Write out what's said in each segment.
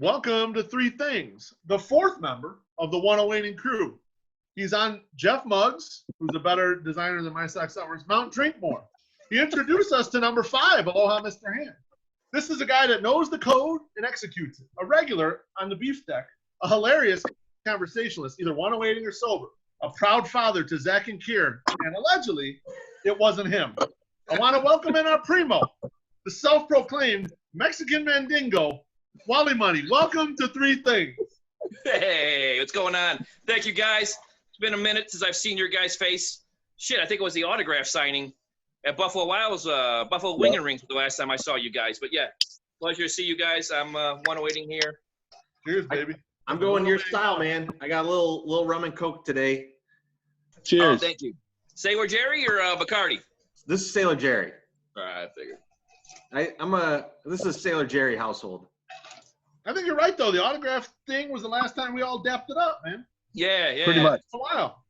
Welcome to Three Things, the fourth member of the 108 crew. He's on Jeff Muggs, who's a better designer than my Sock Summers, Mount Drinkmore. He introduced us to number 5, Aloha Mr. Hand. This is a guy that knows the code and executes it. A regular on the beef deck, a hilarious conversationalist, either 108ing or sober, a proud father to Zach and Kieran, and allegedly, it wasn't him. I want to welcome in our primo, the self-proclaimed Mexican Mandingo, Wally Money. Welcome to Three Things. Hey, what's going on? Thank you, guys. It's been a minute since I've seen your guys' face. Shit, I think it was the autograph signing at Buffalo Wild's, Buffalo Wing and Rings the last time I saw you guys. But yeah, pleasure to see you guys. I'm 108ing here. Cheers, baby. I'm going your style, man. I got a little rum and Coke today. Cheers. Oh, thank you. Sailor Jerry or Bacardi? This is Sailor Jerry. All right, I figured. This is Sailor Jerry household. I think you're right, though. The autograph thing was the last time we all dapped it up, man. Yeah. Pretty much. It's a while.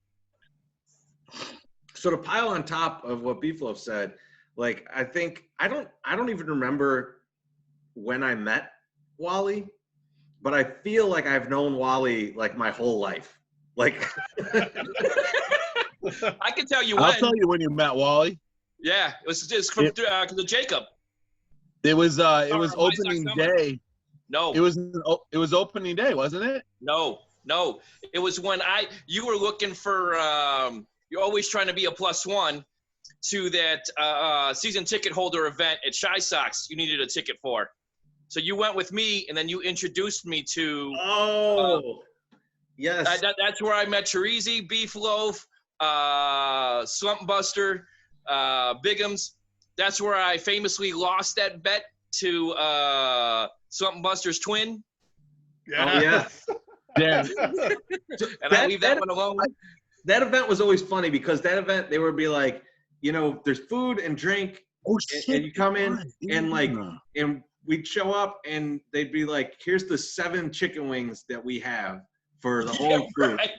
So to pile on top of what Beefloaf said, like I don't even remember when I met Wally, but I feel like I've known Wally like my whole life. Like I can tell you when. I'll tell you when you met Wally. Yeah, it was just from the Jacob. It was My opening Sock day. No. It was opening day, wasn't it? No. It was when you were looking for you're always trying to be a +1 to that season ticket holder event at Shy Sox you needed a ticket for. So you went with me, and then you introduced me to yes. That's where I met Cherizi, Beefloaf, Slump Buster, Bigums. That's where I famously lost that bet to Slump Buster's twin. Yeah. Oh, yeah. Damn. And I leave that one alone. That event was always funny because that event they would be like, there's food and drink, and you come in and we'd show up and they'd be like, here's the 7 chicken wings that we have for the whole group. Right.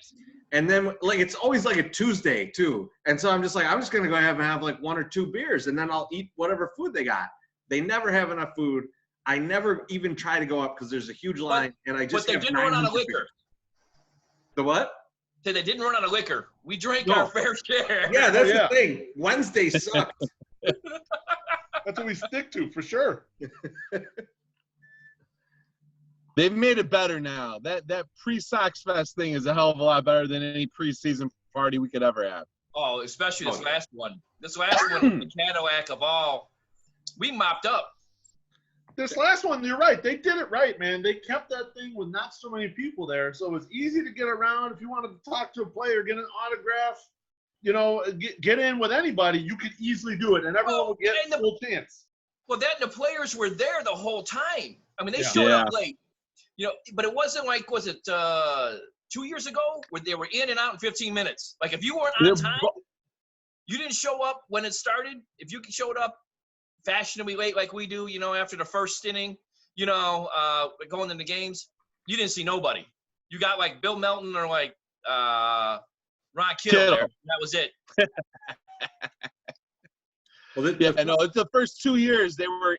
And then it's always like a Tuesday too. And so I'm just gonna go ahead and have like 1 or 2 beers and then I'll eat whatever food they got. They never have enough food. I never even try to go up because there's a huge line and I just But they didn't run out of liquor. The what? They didn't run out of liquor. We drank our fair share. Yeah, that's the thing. Wednesday sucked. That's what we stick to, for sure. They've made it better now. That pre-Sox Fest thing is a hell of a lot better than any preseason party we could ever have. Oh, especially this last one. This last one, the Cadillac of all. We mopped up. This last one, you're right. They did it right, man. They kept that thing with not so many people there, so it was easy to get around. If you wanted to talk to a player, get an autograph, get in with anybody, you could easily do it, and everyone would get a full chance. Well, the players were there the whole time. I mean, they showed up late. But it wasn't like, was it 2 years ago where they were in and out in 15 minutes? Like, if you weren't on time, you didn't show up when it started. If you showed up fashionably late like we do, after the first inning, going into games, you didn't see nobody. You got like Bill Melton or like Ron Kittle there. That was it. Well, I know it's the first 2 years they were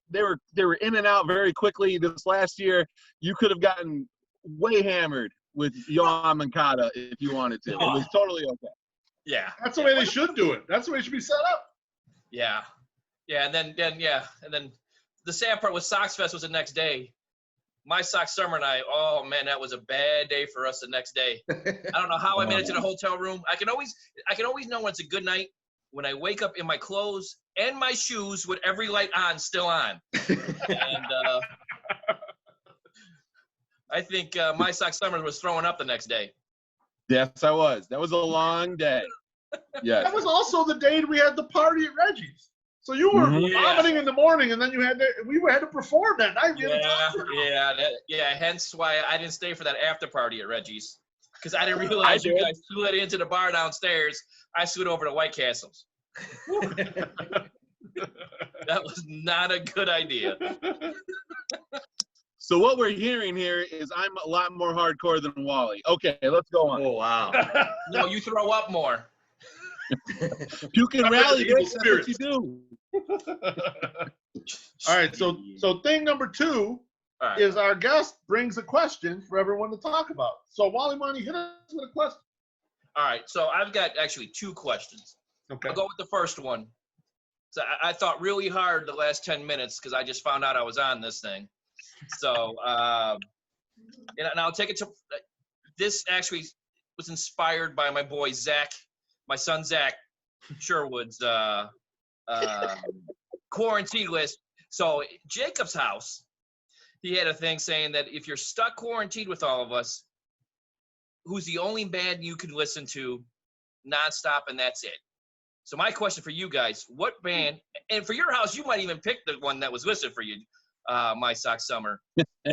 in and out very quickly. This last year, you could have gotten way hammered with Yohan Moncada if you wanted to. It was totally okay. Yeah, that's the way they should do it. That's the way it should be set up. Yeah, and then the sad part with Sox Fest was the next day. My Sox Summer Night. Oh man, that was a bad day for us the next day. I don't know how I made it to the hotel room. I can always know when it's a good night when I wake up in my clothes and my shoes with every light on, still on. And I think my Sox Summer was throwing up the next day. Yes, I was. That was a long day. Yes. That was also the day we had the party at Reggie's. So you were vomiting in the morning, and then we had to perform that night. Hence why I didn't stay for that after party at Reggie's, because I didn't realize you guys slid into the bar downstairs. I slid over to White Castle's. That was not a good idea. So what we're hearing here is I'm a lot more hardcore than Wally. Okay, let's go on. Oh, wow. No, you throw up more. You can rally, that's what you do. All right, so thing number 2 is our guest brings a question for everyone to talk about. So Wally Money, hit us with a question. All right, so I've got actually 2 questions. Okay. I'll go with the first one. So I thought really hard the last 10 minutes because I just found out I was on this thing. So, and I'll take it to, this actually was inspired by my boy Zach, my son Zach Sherwood's quarantine list. So Jacob's house, he had a thing saying that if you're stuck quarantined with all of us, who's the only band you can listen to nonstop, and that's it. So my question for you guys, what band, and for your house, you might even pick the one that was listed for you, My Sock Summer.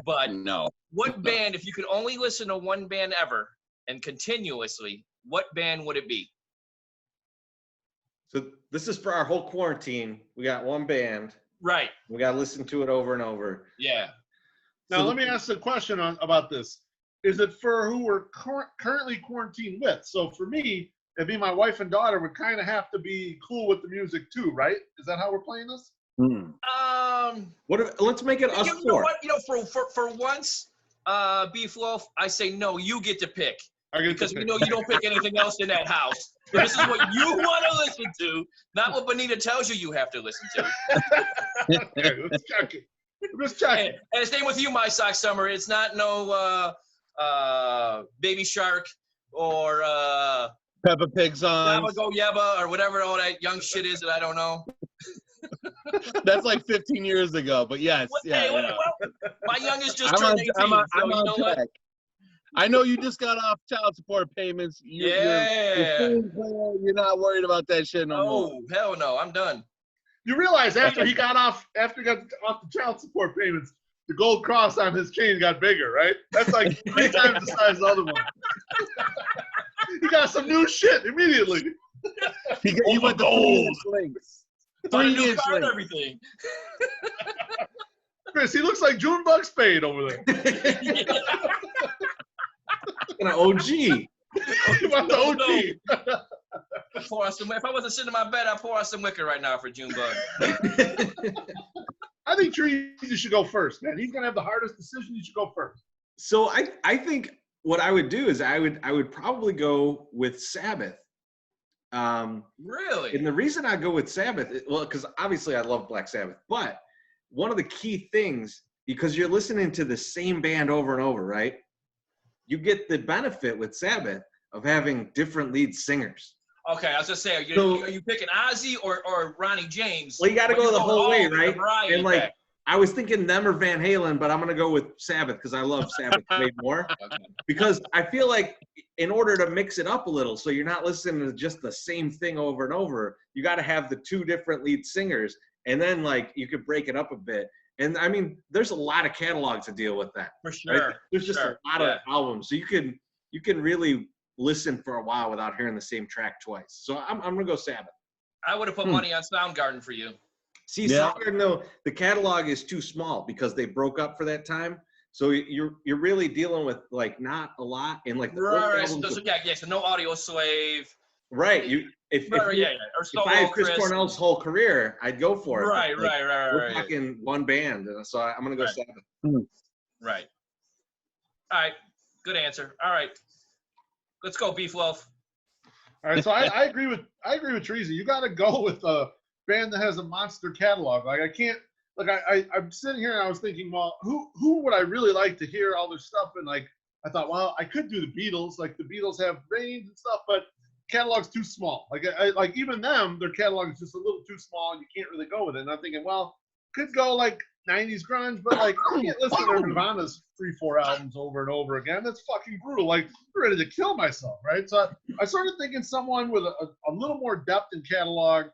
But No. what band, if you could only listen to one band ever and continuously, what band would it be? So this is for our whole quarantine. We got one band. Right. We got to listen to it over and over. Yeah. Now, let me ask a question about this. Is it for who we're currently quarantined with? So for me, it'd be my wife and daughter would kind of have to be cool with the music too, right? Is that how we're playing this? What if, let's make it us you know four. what? You know, for once, Beef Loaf, I say no. You get to pick because we know you don't pick anything else in that house. This is what you want to listen to, not what Bonita tells you have to listen to. Okay, let's check it. Just checking. And the same with you, My Sock Summer. It's not no Baby Shark or Peppa Pig songs. Yabba Go Yabba or whatever all that young shit is that I don't know. That's like 15 years ago, but yes. Well, my youngest just I'm turned on, 18. I'm on track. I know you just got off child support payments. You're not worried about that shit no more. Oh, hell no. I'm done. You realize after he got off the child support payments, the gold cross on his chain got bigger, right? That's like 3 times the size of the other one. He got some new shit immediately. He went to 3-inch links. 3-inch Card, links. everything. Chris, he looks like Junebug Spade over there. An OG. He wants the OG. Pour out some, if I wasn't sitting in my bed, I'd pour out some liquor right now for Junebug. I think Treasy should go first, man. He's gonna have the hardest decision. You should go first. So I think what I would do is I would probably go with Sabbath. Really? And the reason I go with Sabbath, well, because obviously I love Black Sabbath, but one of the key things, because you're listening to the same band over and over, right? You get the benefit with Sabbath of having different lead singers. Okay, I was just saying, are you picking Ozzy or Ronnie James? Well, you got to go the whole way, right? And like, back. I was thinking them or Van Halen, but I'm going to go with Sabbath because I love Sabbath way more. Okay. Because I feel like in order to mix it up a little, so you're not listening to just the same thing over and over, you got to have the 2 different lead singers, and then like you could break it up a bit. And I mean, there's a lot of catalogs to deal with that. For sure. Right? There's just a lot of albums, so you can really listen for a while without hearing the same track twice. So I'm gonna go Sabbath. I would have put money on Soundgarden for you. See, Soundgarden though, the catalog is too small because they broke up for that time. So you're really dealing with like not a lot in like the right. So no Audio Slave. Right. If I had Chris Cornell's whole career, I'd go for it. Right. We're talking one band, so I'm gonna go Sabbath. Right. All right. Good answer. All right. Let's go, Beef Loaf. All right, so I agree with Treasy. You got to go with a band that has a monster catalog. Like I can't. Like I'm sitting here and I was thinking, well, who would I really like to hear all their stuff? And like I thought, well, I could do the Beatles. Like the Beatles have range and stuff, but catalog's too small. Like even them, their catalog is just a little too small, and you can't really go with it. And I'm thinking, well, could go like 90s grunge, but like I can't listen to Nirvana's 3-4 albums over and over again. That's fucking brutal. Like I'm ready to kill myself, right? So I started thinking someone with a little more depth in catalog.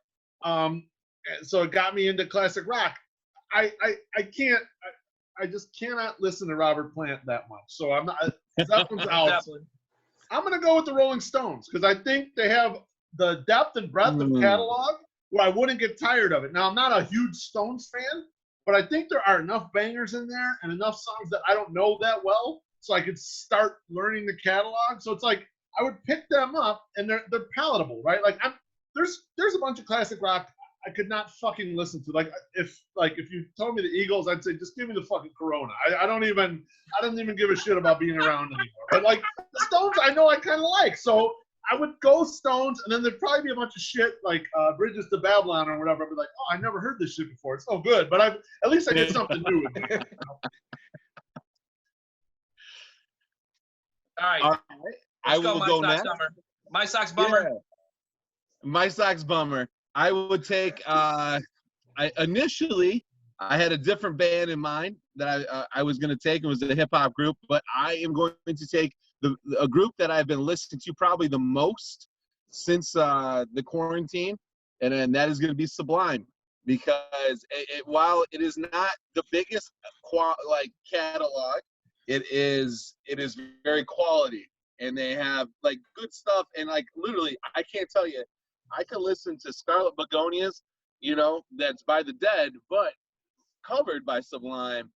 So it got me into classic rock. I just cannot listen to Robert Plant that much. So I'm not. That one's out. I'm gonna go with the Rolling Stones because I think they have the depth and breadth of catalog where I wouldn't get tired of it. Now I'm not a huge Stones fan, but I think there are enough bangers in there and enough songs that I don't know that well, so I could start learning the catalog. So it's like I would pick them up, and they're palatable, right? Like there's a bunch of classic rock I could not fucking listen to. Like if you told me the Eagles, I'd say just give me the fucking Corona. I don't even give a shit about being around anymore. But like the Stones, I know I kind of like. So I would go Stones, and then there'd probably be a bunch of shit like Bridges to Babylon or whatever. I'd be like, oh, I never heard this shit before. It's so good. But at least I get something new with me. All right. I will go next. My Sox Bummer. Yeah. My Sox Bummer. I would take. Initially, I had a different band in mind that I was going to take. It was a hip hop group, but I am going to take a group that I've been listening to probably the most since the quarantine, and that is going to be Sublime, because while it is not the biggest catalog, it is very quality, and they have like good stuff, and like literally I can't tell you, I could listen to Scarlet Begonias, that's by the Dead, but covered by Sublime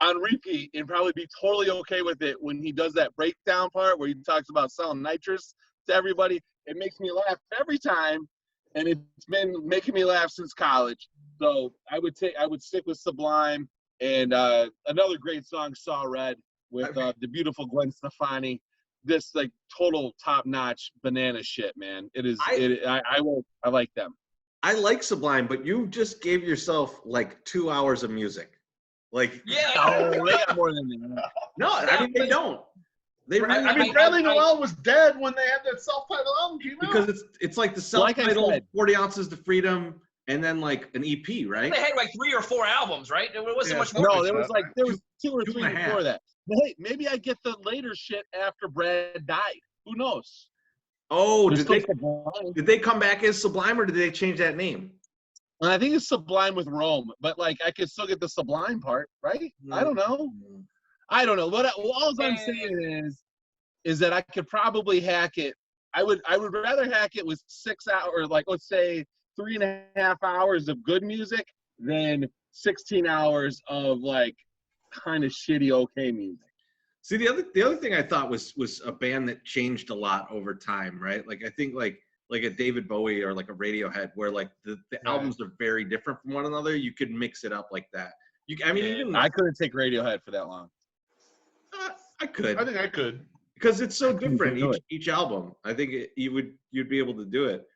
on repeat, and probably be totally okay with it when he does that breakdown part where he talks about selling nitrous to everybody. It makes me laugh every time, and it's been making me laugh since college. So I would stick with Sublime, and another great song, Saw Red, with the beautiful Gwen Stefani. This like total top-notch banana shit, man. It is. I like them. I like Sublime, but you just gave yourself like 2 hours of music. Like, yeah, no, they got more than that. No, I mean they don't. They really, Bradley Noel was dead when they had that self-titled album came out. Because it's like the self-titled 40 Ounces to Freedom, and then like an EP, right? They had like 3 or 4 albums, right? It wasn't much more. No, there was 2 or 3 before that. Wait, maybe I get the later shit after Brad died. Who knows? Oh, did they come back as Sublime, or did they change that name? I think it's Sublime with Rome, but like I could still get the Sublime part, right? I don't know. What all I'm saying is that I could probably hack it. I would rather hack it with 6 hours, or like let's say 3.5 hours of good music than 16 hours of like kind of shitty okay music. See, the other thing I thought was a band that changed a lot over time, right? Like I think like a David Bowie or like a Radiohead, where like the albums are very different from one another. You could mix it up like that. I couldn't take Radiohead for that long. I could. I think I could, because it's so different each album. I think you'd be able to do it.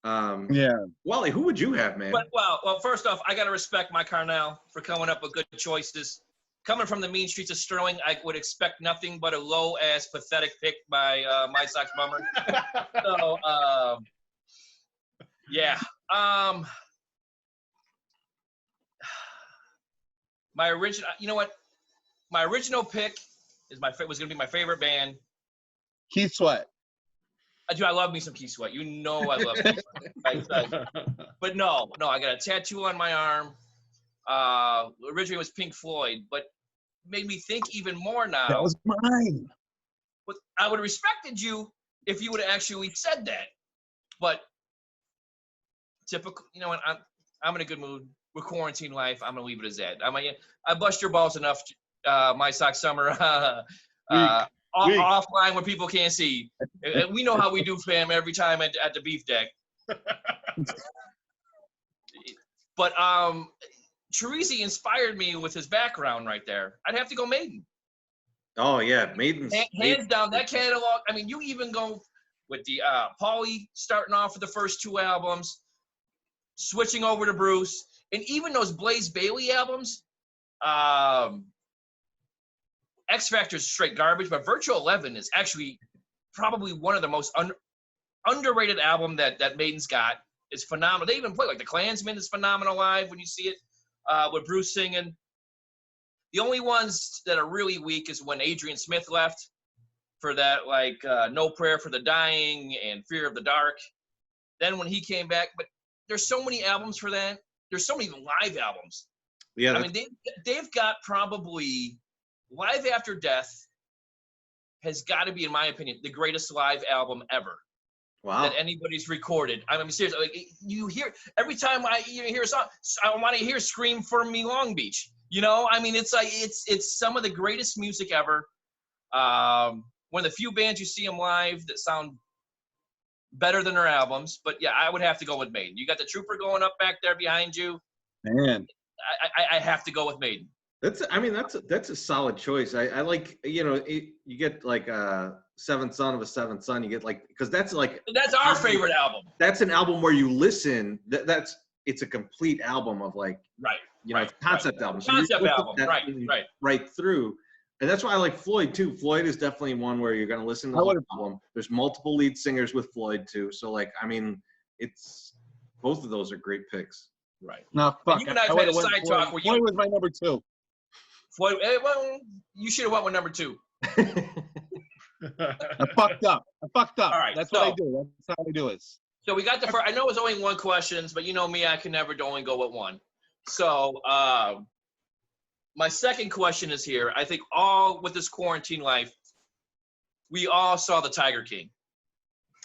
Yeah. Wally, who would you have, man? Well, first off, I got to respect Mike Carnell for coming up with good choices. Coming from the mean streets of Sterling, I would expect nothing but a low-ass, pathetic pick by My Sox Bummer. So, yeah. My original, you know what? My original pick was going to be my favorite band. Keith Sweat. I love me some Keith Sweat. You know I love Keith Sweat. But no, I got a tattoo on my arm. Originally it was Pink Floyd, but made me think even more now. That was mine. I would have respected you if you would have actually said that. But typical, you know what? I'm in a good mood. We're quarantine life. I'm gonna leave it as that. I bust your balls enough. My Sox Summer offline where people can't see. We know how we do, fam. Every time at the beef deck. But Teresi inspired me with his background right there. I'd have to go Maiden. Oh yeah, Maiden's hands down. That catalog. I mean, you even go with the Paulie starting off with the first 2 albums, switching over to Bruce, and even those Blaze Bayley albums. X Factor's straight garbage, but Virtual 11 is actually probably one of the most underrated album that Maiden's got. It's phenomenal. They even play like the Klansman is phenomenal live when you see it. With Bruce singing. The only ones that are really weak is when Adrian Smith left for that, like No Prayer for the Dying and Fear of the Dark. Then when he came back, but there's so many albums for that. There's so many live albums. Yeah. I mean, they've got probably Live After Death has got to be, in my opinion, the greatest live album ever. Wow. That anybody's recorded. I mean, seriously, like you hear every time I hear a song, I want to hear "Scream for Me, Long Beach." You know, I mean, it's like it's some of the greatest music ever. One of the few bands you see them live that sound better than their albums. But yeah, I would have to go with Maiden. You got the Trooper going up back there behind you. Man, I have to go with Maiden. That's a solid choice. I like, you get like Seventh Son of a Seventh Son. You get like, because that's our favorite album. That's an album where you listen. It's a complete album of like, right. It's a concept album. So concept album, right through. And that's why I like Floyd too. Floyd is definitely one where you're going to listen to the whole album. There's multiple lead singers with Floyd too. So like, I mean, it's both of those are great picks. Right. No, fuck. You and I had a side talk where Floyd was my number 2. Floyd, well, you should have went with number 2. I fucked up. All right. That's what I do. That's how I do it. So we got the first. I know it's only 1 question, but you know me, I can never only go with 1. So my second question is here. I think all with this quarantine life, we all saw the Tiger King.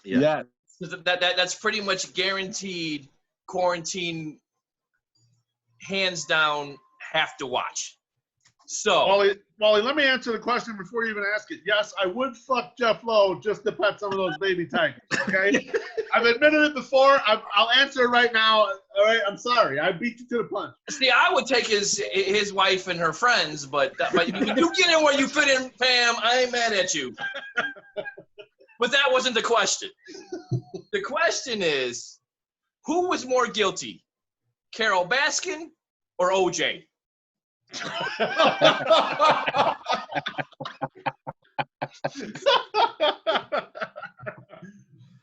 Yeah. That's pretty much guaranteed quarantine, hands down, have to watch. So Wally, let me answer the question before you even ask it. Yes, I would fuck Jeff Lowe just to pet some of those baby tigers. Okay, I've admitted it before. I'll answer it right now. All right, I'm sorry. I beat you to the punch. See, I would take his wife and her friends, but you get in where you fit in, Pam. I ain't mad at you. But that wasn't the question. The question is, who was more guilty, Carol Baskin or OJ?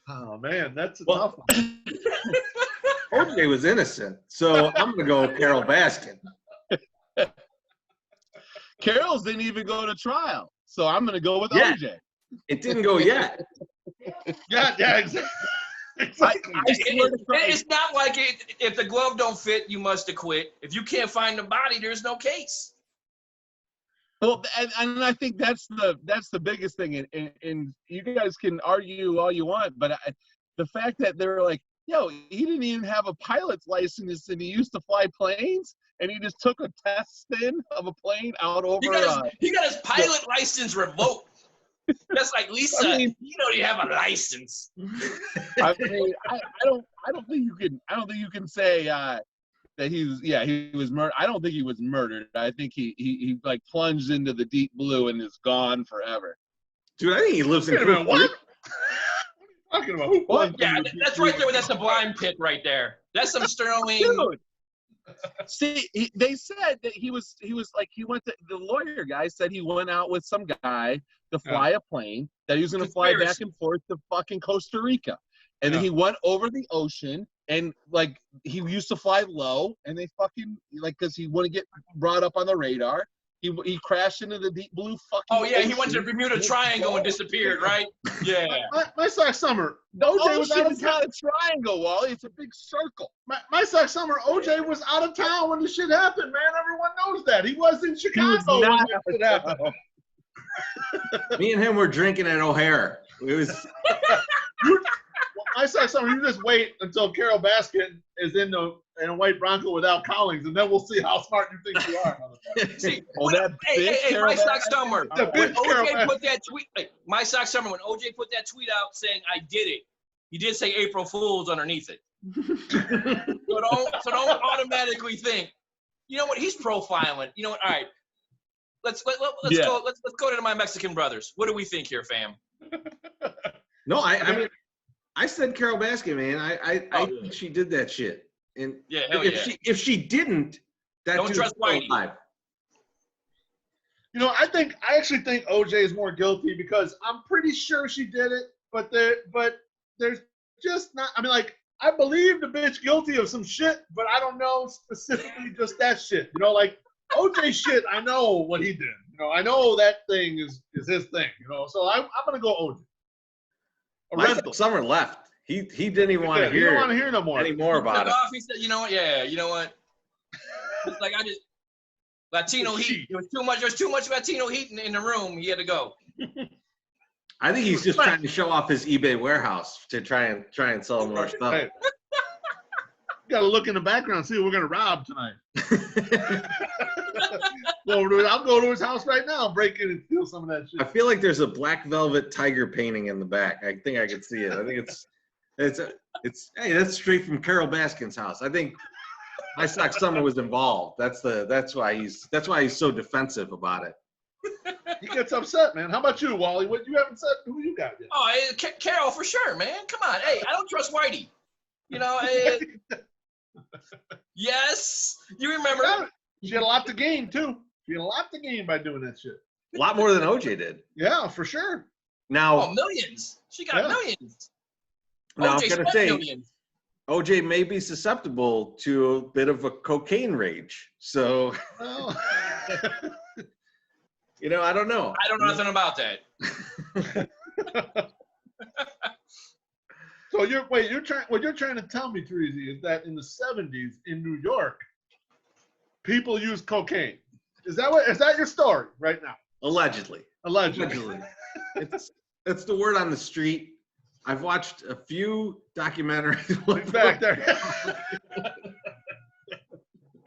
Oh man, that's a tough one. OJ was innocent, so I'm gonna go with Carol Baskin. Carol's didn't even go to trial, so I'm gonna go with OJ. It didn't go yet. Yeah, exactly. It's not like if the glove don't fit, you must acquit. If you can't find the body, there's no case. Well, and I think that's the biggest thing. And you guys can argue all you want, but the fact that they're like, yo, he didn't even have a pilot's license and he used to fly planes, and he just took a test spin of a plane out over. He got his pilot license revoked. That's like, Lisa, you don't even have a license. I mean, I don't think you can say that he was murdered. I don't think he was murdered. I think he like plunged into the deep blue and is gone forever. Dude, I think he lives in what? What are you talking about? What? Yeah, that's right there with that Sublime pit right there. That's some sterling. Dude. See, they said that he was like, the lawyer guy said he went out with some guy to fly a plane, that he was going to fly back and forth to fucking Costa Rica. And then he went over the ocean, and like, he used to fly low, and they fucking, like, because he wouldn't get brought up on the radar. He crashed into the deep blue fucking ocean. He went to the Bermuda Triangle and disappeared, right? Yeah. My sock summer, The OJ was out ocean of is not town. a triangle, Wally. It's a big circle. My sock summer, OJ was out of town when the shit happened, man. Everyone knows that. He was in Chicago when the shit happened. Me and him were drinking at O'Hare. It was. My sock summer, you just wait until Carol Baskin is in a white Bronco without Collings, and then we'll see how smart you think you are. See, Hey, my sock summer. When Carol OJ put that tweet, my sock summer, when OJ put that tweet out saying I did it, he did say April Fool's underneath it. so don't automatically think, you know what, he's profiling. You know what? All right. Let's go to my Mexican brothers. What do we think here, fam? No, I mean, I said Carol Baskin, man. I think she did that shit. And if she didn't, that don't trust Whitey. You know, I actually think OJ is more guilty because I'm pretty sure she did it, but there's just not. I mean, like, I believe the bitch guilty of some shit, but I don't know specifically just that shit. You know, like OJ shit. I know what he did. You know, I know that thing is his thing. You know, so I'm gonna go OJ. Summer left. He didn't even want to hear. He don't want to hear no more anymore about it. He said, you know what? Yeah, you know what? It's like Latino heat. There's too much Latino heat in the room. He had to go. I think he's just trying to show off his eBay warehouse to try and sell more stuff. Hey, got to look in the background, see what we're gonna rob tonight. I'll go to his house right now, break in and steal some of that shit. I feel like there's a black velvet tiger painting in the back. I think I can see it. I think it's Hey, that's straight from Carol Baskin's house. I think My Sock Summer was involved. That's why he's so defensive about it. He gets upset, man. How about you, Wally? What you haven't said? Who you got yet? Oh, Carol for sure, man. Come on. Hey, I don't trust Whitey. You know, yes, you remember. She had a lot to gain, too. She had a lot to gain by doing that shit. A lot more than OJ did. Yeah, for sure. Now, millions. She got millions. Now, OJ I'm gonna spent say, millions. OJ may be susceptible to a bit of a cocaine rage. So, Well, you know, I don't know. I don't know nothing about that. so what you're trying to tell me, Teresi, is that in the 70s in New York, people used cocaine. Is that your story right now? Allegedly. It's the word on the street. I've watched a few documentaries. Back there.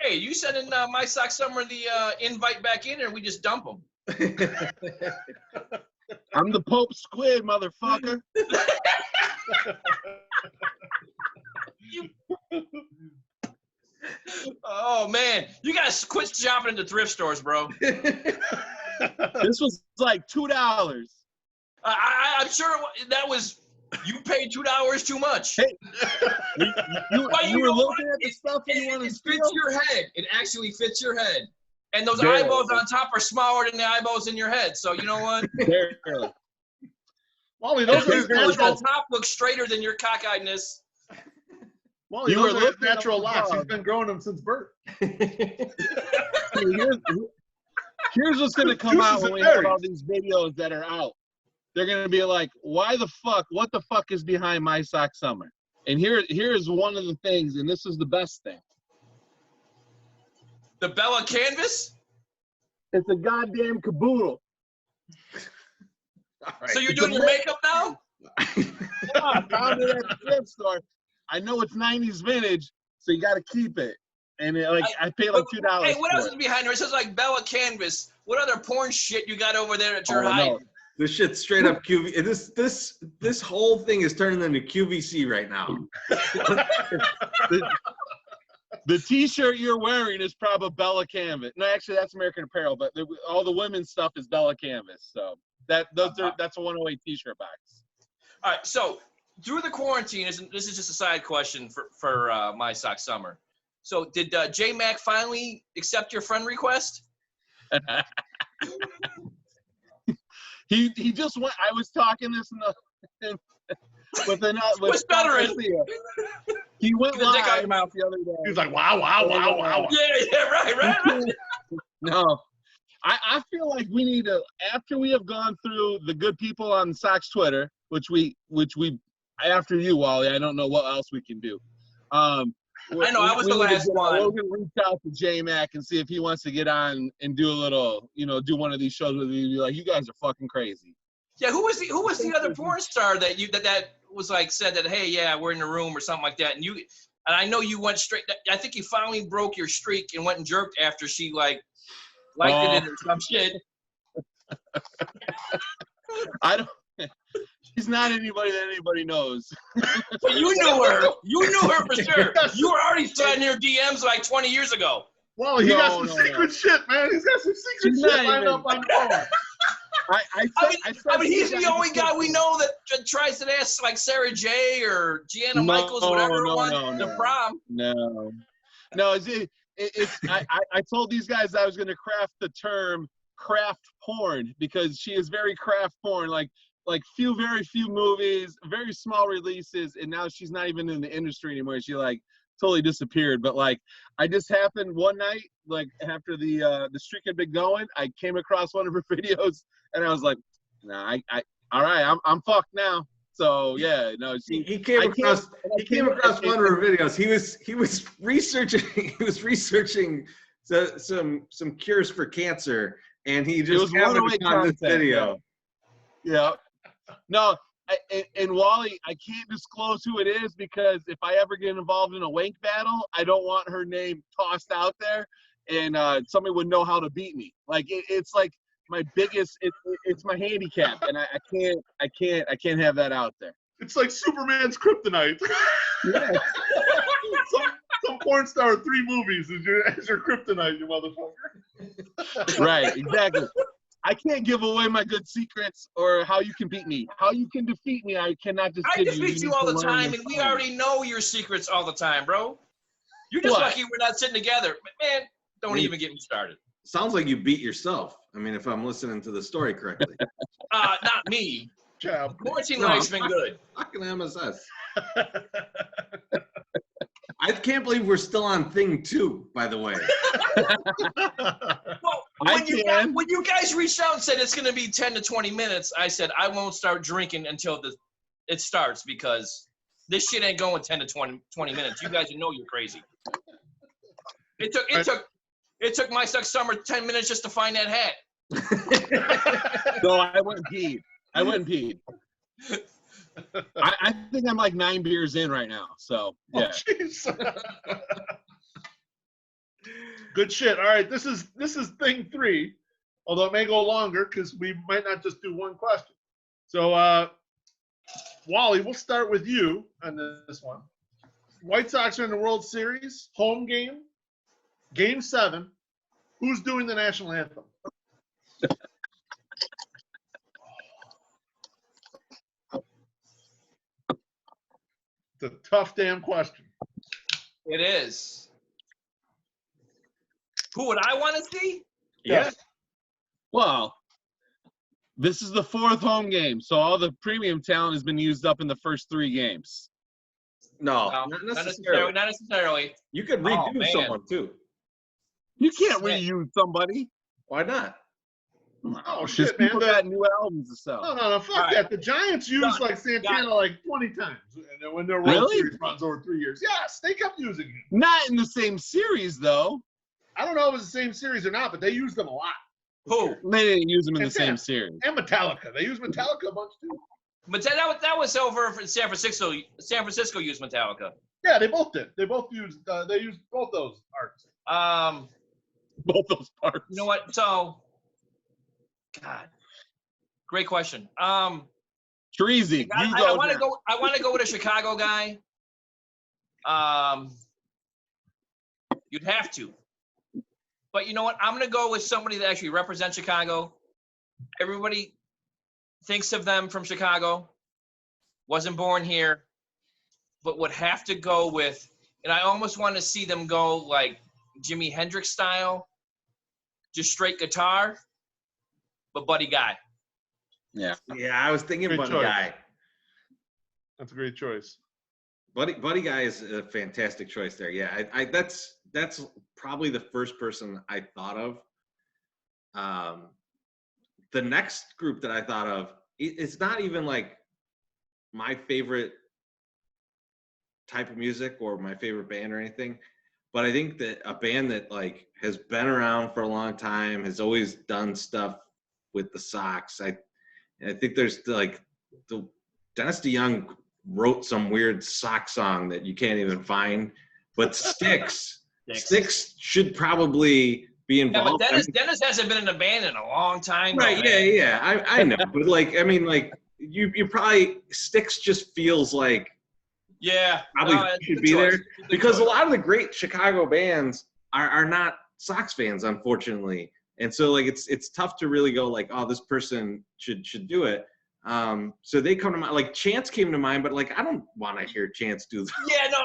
Hey, you sending My Sock Summer the invite back in, or we just dump them? I'm the Pope Squid, motherfucker. Oh man, you guys quit shopping into thrift stores, bro. This was like $2. I'm sure that was. You paid $2 too much. Hey, you were looking at the stuff and you want to It steal? fits your head. It actually fits your head. And those Barely. eyeballs on top are smaller than the eyeballs in your head. So you know what? Barely. Wally, those are his The natural. on top looks straighter than your cockeyedness. Wally, You those were are his looking at natural the locks. He's dog. been growing them since birth. Here's what's going to come Juices out when and we have berries. all these videos that are out. They're going to be like, what the fuck is behind My Sock Summer? And here's one of the things, and this is the best thing. The Bella canvas? It's a goddamn caboodle. So you're doing your makeup now? Yeah, I found it at the thrift store. I know it's 90s vintage, so you got to keep it. And I paid like $2 Hey, what for else it. is behind there? It says like Bella canvas. What other porn shit you got over there at your height? No. This shit's straight up QV. This whole thing is turning into QVC right now. The T-shirt you're wearing is probably Bella Canvas. No, actually, that's American Apparel, but all the women's stuff is Bella Canvas. So that's a 108 T-shirt box. All right, so through the quarantine, this is just a side question for My Sock Summer. So did J Mac finally accept your friend request? He just went. I was talking this with stuttering. He went Get the dick out your live mouth. the other day. He's like, wow. Yeah, right. No, I feel like we need to, after we have gone through the good people on Sox Twitter, which we after you, Wally, I don't know what else we can do. I know, I was the last one. We're gonna reach out to J Mac and see if he wants to get on and do a little, do one of these shows with you. Be like, you guys are fucking crazy. Yeah, who was the other porn star that was like said that, hey, yeah, we're in the room or something like that, and I know you went straight. I think you finally broke your streak and went and jerked after she liked it or some shit. I don't. She's not anybody that anybody knows. But you knew her. You knew her for sure. You were already sliding your DMs like 20 years ago. Well, he got some secret shit, man. He's got some secret shit lined up on the phone. I mean, he's the only guy we know that tries to ask like Sarah J. or Gianna Michaels, whatever, the prom. No. I told these guys I was going to craft the term craft porn because she is very craft porn, like very few movies, very small releases, and now she's not even in the industry anymore. She totally disappeared. But I just happened one night, after the streak had been going, I came across one of her videos, and I was like, nah, all right, I'm fucked now. So yeah, no, he came across one of her videos. He was researching some cures for cancer, and he just happened upon this video. Yeah. No, and Wally, I can't disclose who it is because if I ever get involved in a wank battle, I don't want her name tossed out there, and somebody would know how to beat me. It's like my biggest, it's my handicap, and I can't have that out there. It's like Superman's kryptonite. Yeah. some porn star with 3 movies as your kryptonite, you motherfucker. Right, exactly. I can't give away my good secrets or how you can beat me. How you can defeat me, I cannot just I give you. defeat you all the time, and we already know your secrets all the time, bro. You're just lucky we're not sitting together. Man, don't even get me started. Sounds like you beat yourself. I mean, if I'm listening to the story correctly. Not me. Quarantine life's been good. Fucking MSS. I can't believe we're still on thing 2, by the way. Well, when you guys reached out and said it's going to be 10 to 20 minutes, I said I won't start drinking until it starts because this shit ain't going 10 to 20 minutes. You guys know you're crazy. It took my summer 10 minutes just to find that hat. No, I went and peed. I think I'm like 9 beers in right now. So yeah. Oh, good shit. All right, this is thing 3, although it may go longer because we might not just do one question. So Wally, we'll start with you on this one. White Sox are in the World Series, home game, Game 7. Who's doing the national anthem? It's a tough damn question. It is. Who would I want to see? Yes. Well, this is the 4th home game, so all the premium talent has been used up in the first 3 games. No, not necessarily. You could redo someone too. You can't reuse somebody. Why not? Oh shit, man! People got new albums to sell. No, fuck that. The Giants used like Santana like 20 times, and when their World Series runs over 3 years, yes, they kept using him. Not in the same series though. I don't know if it was the same series or not, but they used them a lot. Who? They didn't use them in the same series. And Metallica, they used Metallica a bunch too. But that was over for San Francisco. San Francisco used Metallica. Yeah, they both did. They both used. They used both those artists. Both those parts. You know what? So. God, great question. Treasy. I want to go with a Chicago guy. You'd have to, but you know what? I'm gonna go with somebody that actually represents Chicago. Everybody thinks of them from Chicago. Wasn't born here, but would have to go with. And I almost want to see them go like Jimi Hendrix style, just straight guitar. But Buddy Guy. Yeah, I was thinking Buddy Guy. That's a great choice. Buddy Guy is a fantastic choice there. Yeah, I that's probably the first person I thought of. The next group that I thought of, it's not even like my favorite type of music or my favorite band or anything, but I think that a band that like has been around for a long time, has always done stuff with the Sox. I think there's like the Dennis DeYoung wrote some weird Sox song that you can't even find, but Styx should probably be involved. Yeah, but Dennis hasn't been in a band in a long time. Right? Though, yeah. I know, but like I mean, like you probably Styx just feels like probably should be there because a lot of the great Chicago bands are not Sox fans, unfortunately. And so like it's tough to really go like, oh, this person should do it. So they come to mind, like Chance came to mind, but like I don't want to hear Chance do that. Yeah, no,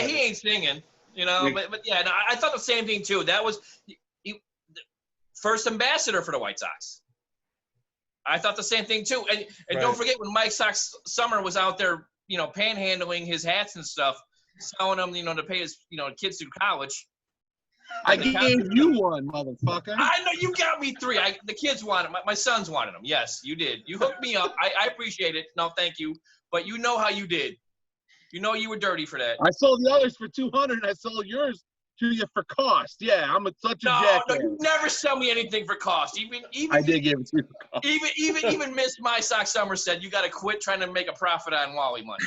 he ain't singing, you know. But yeah, no, I thought the same thing too. That was the first ambassador for the White Sox. I thought the same thing too. And don't forget when Mike Sox Summer was out there, you know, panhandling his hats and stuff, selling them, you know, to pay his, you know, kids through college. I gave you one, motherfucker. I know you got me 3. The kids wanted them. My sons wanted them. Yes, you did. You hooked me up. I appreciate it. No, thank you. But you know how you did. You know you were dirty for that. I sold the others for $200, and I sold yours to you for cost. Yeah, I'm such a jackass. No, you never sell me anything for cost. Even I did give it to you for cost. Even Miss My Sock Summer said you got to quit trying to make a profit on Wally money.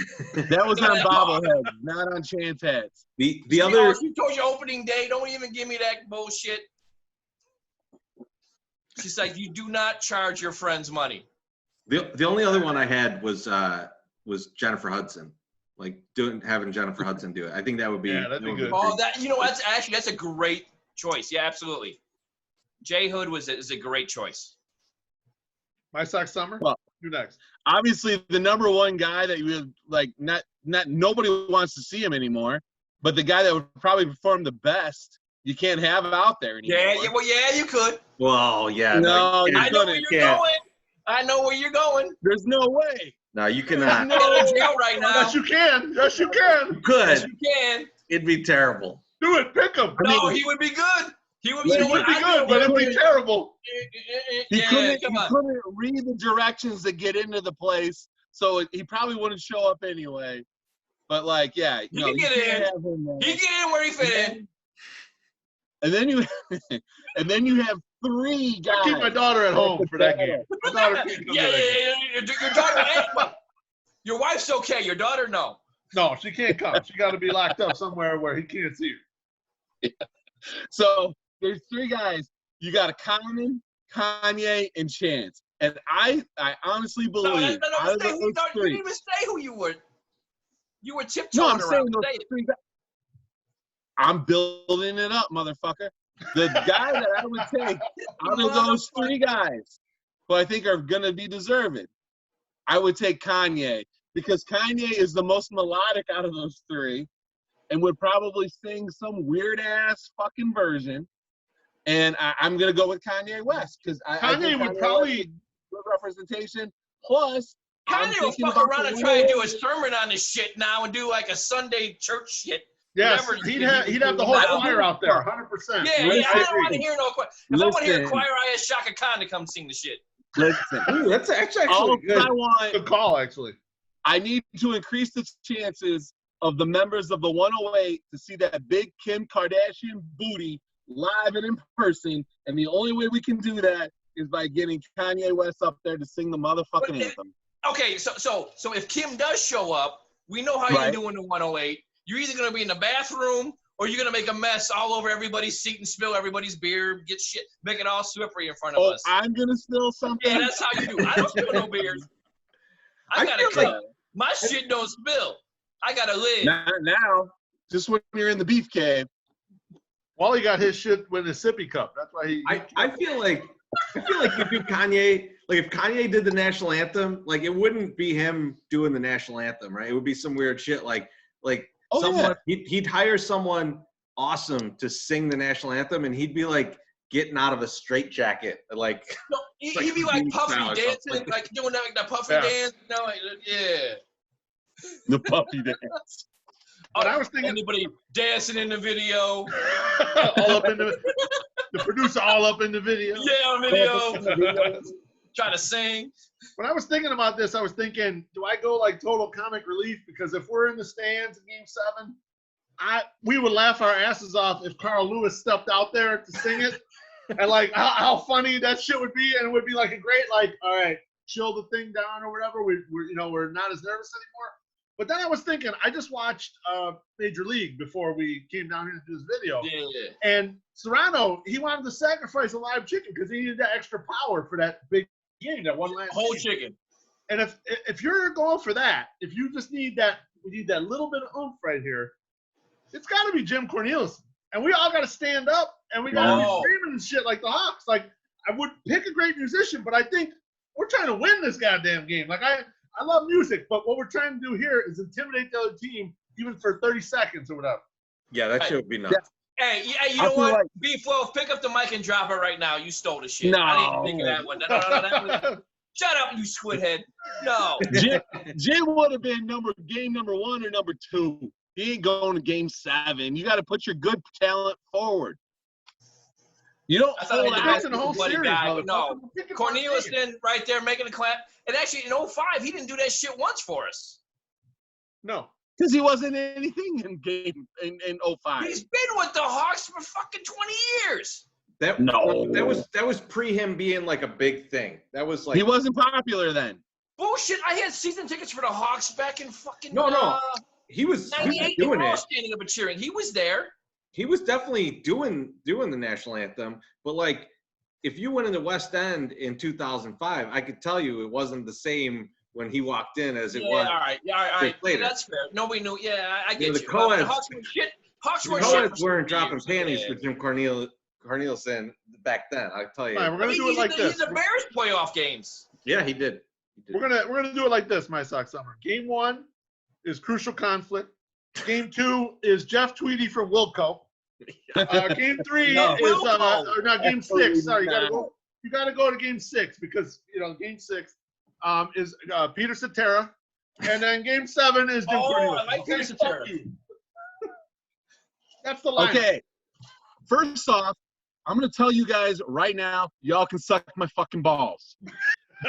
That was on bobbleheads, not on chance hats. The other. She told you opening day. Don't even give me that bullshit. She's like, you do not charge your friends money. The only other one I had was was Jennifer Hudson. Like having Jennifer Hudson do it. I think that would be. Yeah, that'd be good. Oh, that's a great choice. Yeah, absolutely. J Hood is a great choice. My Sock Summer. Well, you next. Obviously, the number one guy that you would like, not nobody wants to see him anymore, but the guy that would probably perform the best, you can't have out there anymore. Yeah, you could. Well, yeah. No, I know where you're going. I know where you're going. There's no way. No, you cannot. You're in jail right now. Yes, you can. Yes, you can. You could. Yes, you can. It'd be terrible. Do it. Pick him. No, he would be good. He would. It would be good, but it'd be terrible. He couldn't read the directions to get into the place, so he probably wouldn't show up anyway. But like, yeah, he can get in. He get in where he fit in. And then you have three guys. I keep my daughter at home for that game. My daughter can't come Your daughter. Your wife's okay. Your daughter, no. No, she can't come. She got to be locked up somewhere where he can't see her. Yeah. So there's three guys. You got a Common, Kanye, and Chance. And I honestly believe out of those three. You didn't even say who you were. You were tiptoeing no, I'm around. saying those three guys. I'm building it up, motherfucker. The guy that I would take out of those three guys, who I think are gonna be deserving, I would take Kanye, because Kanye is the most melodic out of those three, and would probably sing some weird ass fucking version. And I'm gonna go with Kanye West, because Kanye would probably good representation. Plus, Kanye will fuck around and try and do a sermon on this shit now and do like a Sunday church shit. Yes, he'd have the whole choir out there, 100%. Yeah, I don't want to hear no choir. If I want to hear a choir, I ask Shaka Khan to come sing the shit. Listen, ooh, that's actually good. Good call, actually. I need to increase the chances of the members of the 108 to see that big Kim Kardashian booty live and in person, and the only way we can do that is by getting Kanye West up there to sing the motherfucking anthem. Okay, so if Kim does show up, we know how you're doing the 108. You're either going to be in the bathroom or you're going to make a mess all over everybody's seat and spill everybody's beer, get shit, make it all slippery in front of us. I'm going to spill something? Yeah, that's how you do. I don't spill no beers. I got a cup. My shit don't spill. I got a lid. Not now. Just when you're in the beef cave. Wally got his shit with a sippy cup. That's why he I feel like you do Kanye, like if Kanye did the national anthem, like it wouldn't be him doing the national anthem, right? It would be some weird shit like someone he'd hire someone awesome to sing the national anthem, and he'd be like getting out of a straitjacket, like no, he'd be like Puffy dancing, like doing that, like the Puffy dance, you know, like, the Puffy dance. But I was thinking anybody dancing in the video, all up in the producer, all up in the video. Yeah, on video. Trying to sing. When I was thinking about this, I was thinking, do I go like total comic relief? Because if we're in the stands in Game 7, we would laugh our asses off if Carl Lewis stepped out there to sing it, and like how funny that shit would be, and it would be like a great like, all right, chill the thing down or whatever. We're not as nervous anymore. But then I was thinking, I just watched Major League before we came down here to do this video. Yeah. And Serrano, he wanted to sacrifice a live chicken because he needed that extra power for that big game, that one last whole game. chicken. And if you're going for that, if you just need that, we need that little bit of oomph right here, it's got to be Jim Cornelison. And we all got to stand up, and we got to be screaming and shit like the Hawks. Like, I would pick a great musician, but I think we're trying to win this goddamn game. Like, I love music, but what we're trying to do here is intimidate the other team, even for 30 seconds or whatever. Yeah, that shit would be nuts. Hey, you know what? Like, B12, pick up the mic and drop it right now. You stole the shit. No. I didn't think of that one. No. Shut up, you squidhead. No. Jim would have been game number 1 or number 2. He ain't going to Game 7. You got to put your good talent forward. You don't hold out the whole series, no. Cornelison right there making a clap. And actually, in 05, he didn't do that shit once for us. No. Because he wasn't anything in 05. He's been with the Hawks for fucking 20 years. That was pre him being like a big thing. That was like he wasn't popular then. Bullshit! I had season tickets for the Hawks back in fucking no. He was doing it. Standing up and cheering. He was there. He was definitely doing the national anthem, but like if you went in the West End in 2005, I could tell you it wasn't the same when he walked in as it Yeah, was. all right. Yeah, all right. Later. That's fair. Nobody knew. Yeah, I get the you. co-eds- The Hawks were shit. Hawks The were shit. co-eds weren't dropping years. panties Yeah. for Jim Cornelison back then. I tell you. All right, we're I gonna mean, do it like he's this. the Bears playoff games. Yeah, he did. We're gonna do it like this, My Sock Summer. Game 1 is Crucial Conflict. Game 2 is Jeff Tweedy from Wilco. Game 3 No. is or not Game 6. Sorry, No. you gotta go to Game 6 because Game 6 is Peter Cetera, and then Game 7 is Jim Cornelius. I like Peter Fuck Cetera. you. That's the line. Okay. First off, I'm going to tell you guys right now, y'all can suck my fucking balls.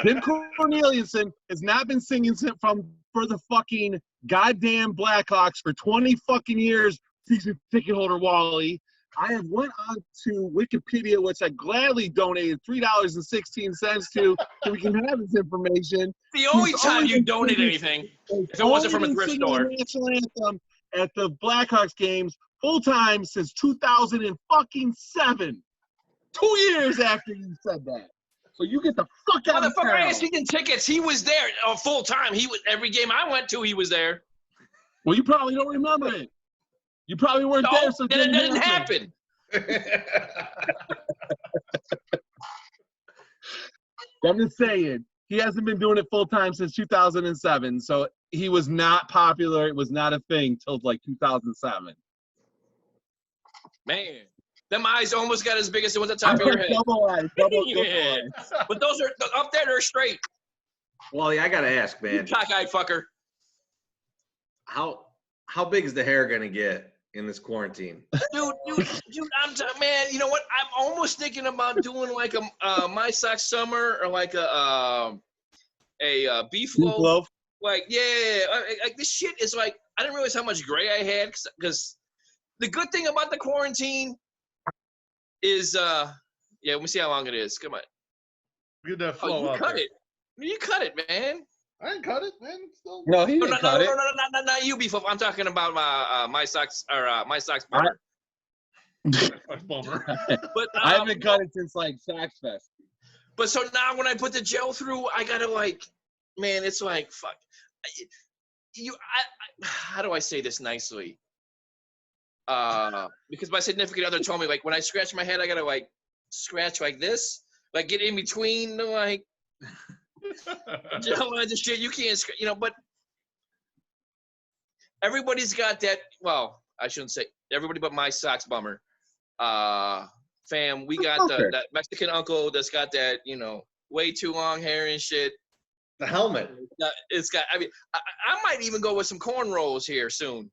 Jim Corneliuson has not been singing for the fucking goddamn Blackhawks for 20 fucking years. Season ticket holder Wally. I have went on to Wikipedia, which I gladly donated $3.16 to, so we can have this information. The only He's time only you been donate singing- anything, if it wasn't from a only been thrift singing store. the national anthem at the Blackhawks games full time since 2007. 2 years after you said that. So you get the fuck out of Motherfucker town. had season tickets. He was there full time. He was every game I went to. He was there. Well, you probably don't remember it. You probably weren't No, there, so it then it didn't happen. I'm just saying, he hasn't been doing it full time since 2007. So he was not popular. It was not a thing till like 2007. Man, them eyes almost got as big as the ones at the top of your head. Double eyes, double Yeah. eyes. But those are up there. They're straight. Wally, I gotta ask, You man, cockeyed fucker. how big is the hair gonna get in this quarantine? Dude, man. You know what? I'm almost thinking about doing like a My Sock Summer or like a beef loaf. Like, yeah, like this shit is like, I didn't realize how much gray I had because the good thing about the quarantine is, let me see how long it is. Come on. Get that Oh, flow you out cut there. it. You cut it, man. I didn't cut it, man. It's still No, he No, didn't cut it. no, not you, beef loaf. I'm talking about My Socks or My Socks Bummer. a bummer. But I haven't cut it since like Saks Fest. But so now when I put the gel through, I gotta like, man, it's like fuck. How do I say this nicely? Because my significant other told me like when I scratch my head, I gotta like scratch like this, like get in between, like gel lines and shit. You can't, but everybody's got that. Well, I shouldn't say everybody, but My Socks Bummer. Fam, we got that Mexican uncle that's got that, way too long hair and shit. The helmet. It's got. I mean, I might even go with some cornrows here soon.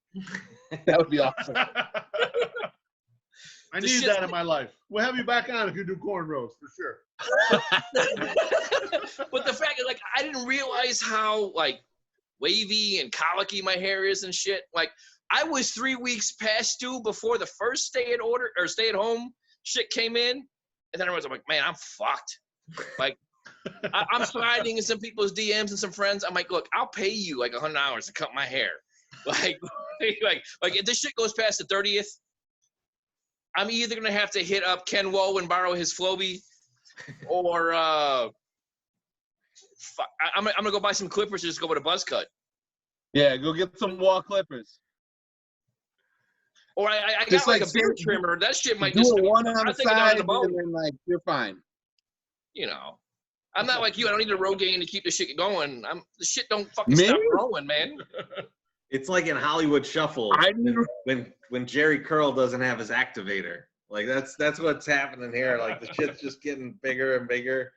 That would be awesome. I need that in my life. We'll have you back on if you do cornrows for sure. But the fact is, like, I didn't realize how like wavy and colicky my hair is and shit. Like, I was 3 weeks past due before the first stay at home shit came in, and then I'm like, man, I'm fucked. Like, I'm sliding in some people's DMs and some friends. I'm like, look, I'll pay you like $100 to cut my hair. Like if this shit goes past the 30th, I'm either gonna have to hit up Ken Woe and borrow his Floby, or I'm gonna go buy some clippers and just go with a buzz cut. Yeah, go get some wall clippers. Or I got Just like like a beard trimmer. That shit might Do just it one on I the think I'm side, the bone. and then like you're fine. I'm not like you. I don't need a Rogaine to keep the shit going. The shit don't fucking Me? stop growing, man. It's like in Hollywood Shuffle when Jerry Curl doesn't have his activator. Like that's what's happening here. Like the shit's just getting bigger and bigger.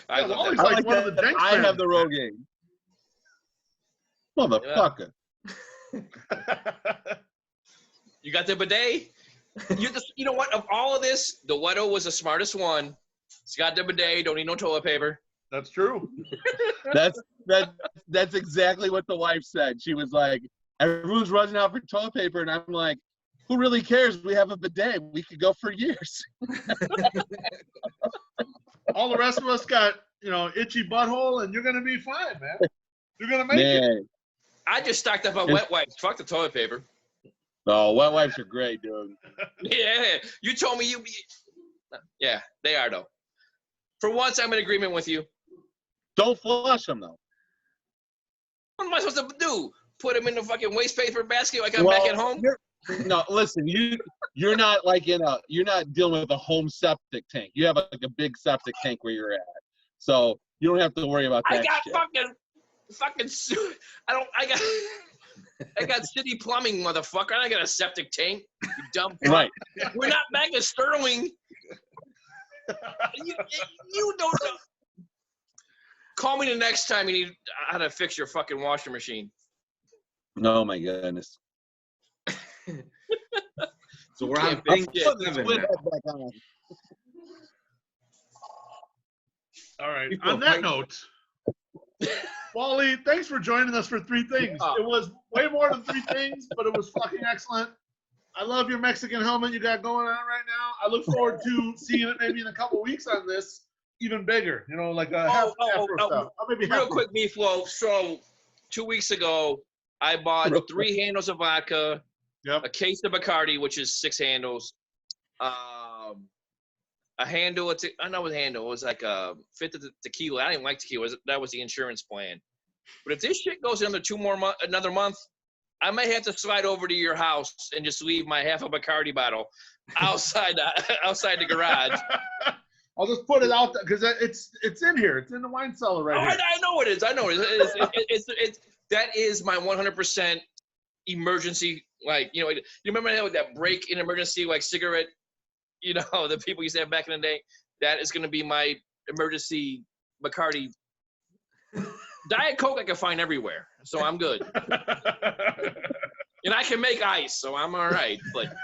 I love Wally's that. like one of the Jenks I family. have the Rogaine. Motherfucker. You got the bidet. You know what? Of all of this, the Wedo was the smartest one. He's got the bidet. Don't need no toilet paper. That's true. That's exactly what the wife said. She was like, everyone's running out for toilet paper, and I'm like, who really cares? We have a bidet. We could go for years. All the rest of us got, itchy butthole, and you're gonna be fine, man. You're gonna make it. I just stocked up on wet wipes. Fuck the toilet paper. Oh, wet wipes are great, dude. Yeah, you told me Yeah, they are though. For once, I'm in agreement with you. Don't flush them though. What am I supposed to do? Put them in the fucking waste paper basket like I'm back at home? No, listen, you're not like you're not dealing with a home septic tank. You have like a big septic tank where you're at, so you don't have to worry about that. I got shit. I got city plumbing, motherfucker. I got a septic tank. You dumb fuck. Right. We're not back in Sterling. You don't know. Call me the next time you need how to fix your fucking washing machine. Oh my goodness. So we're on thing 7 now. All right. On that note, Wally, thanks for joining us for 3 things. It was way more than 3 things, but it was fucking excellent. I love your Mexican helmet you got going on right now. I look forward to seeing it maybe in a couple weeks on this, even bigger. You know, like a half stuff. Real quick, Meatloaf. So 2 weeks ago, I bought 3 handles of vodka, a case of Bacardi, which is 6 handles, a handle. I know what handle. It was like a 5th of the tequila. I didn't like tequila. That was the insurance plan. But if this shit goes another another month, I may have to slide over to your house and just leave my half a Bacardi bottle outside the garage. I'll just put it out there because it's in here. It's in the wine cellar right here. I know it is. I know it is. That is my 100% emergency. Like, you know, you remember that break in emergency, like cigarette, you know, the people used to have back in the day? That is going to be my emergency Bacardi. Diet Coke I can find everywhere, so I'm good. And I can make ice, so I'm all right. But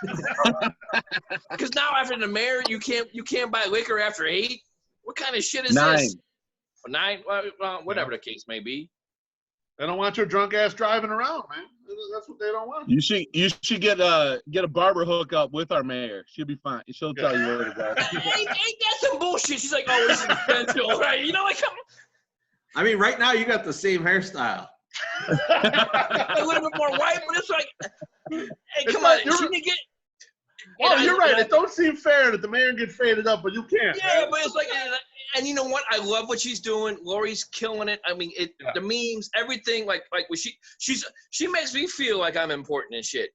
because now after the mayor, you can't buy liquor after 8. What kind of shit is 9. this? 9? Well, whatever the case may be. They don't want your drunk ass driving around, man. That's what they don't want. You should get a barber hookup with our mayor. She'll be fine. She'll tell you where to go. Ain't that some bullshit? She's like, oh, this is essential, right? You know, like, I mean, right now you got the same hairstyle. a little bit more white, but it's like, hey, come on, you're right. It don't seem fair that the man gets faded up, but you can't. Yeah, but it's like, and you know what? I love what she's doing. Lori's killing it. I mean, the memes, everything. Like when she makes me feel like I'm important and shit.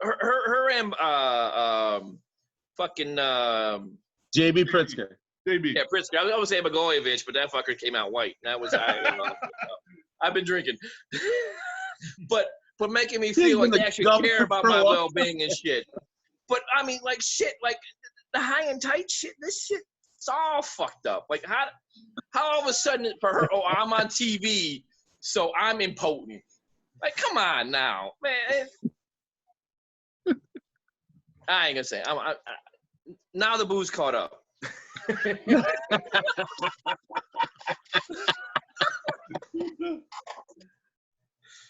Her and fucking JB Pritzker. JB. Yeah, Pritzker. I was saying Blagojevich, but that fucker came out white. That was I've been drinking. but making me feel like they actually care about my well-being and shit. But I mean, like shit, like the high and tight shit. This shit, it's all fucked up. Like how all of a sudden for her, oh, I'm on TV, so I'm impotent. Like, come on now, man. I ain't gonna say. Now the booze caught up.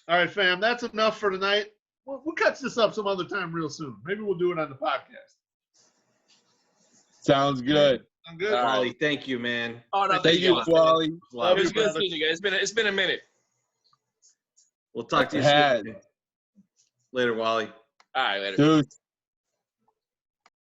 All right, fam. That's enough for tonight. We'll catch this up some other time real soon. Maybe we'll do it on the podcast. Sounds good. I'm good. Wally, thank you, man. Oh, no, Thank you, Wally. It was good seeing you guys. It's been a minute. We'll talk to you soon. Later, Wally. All right, later. Dude.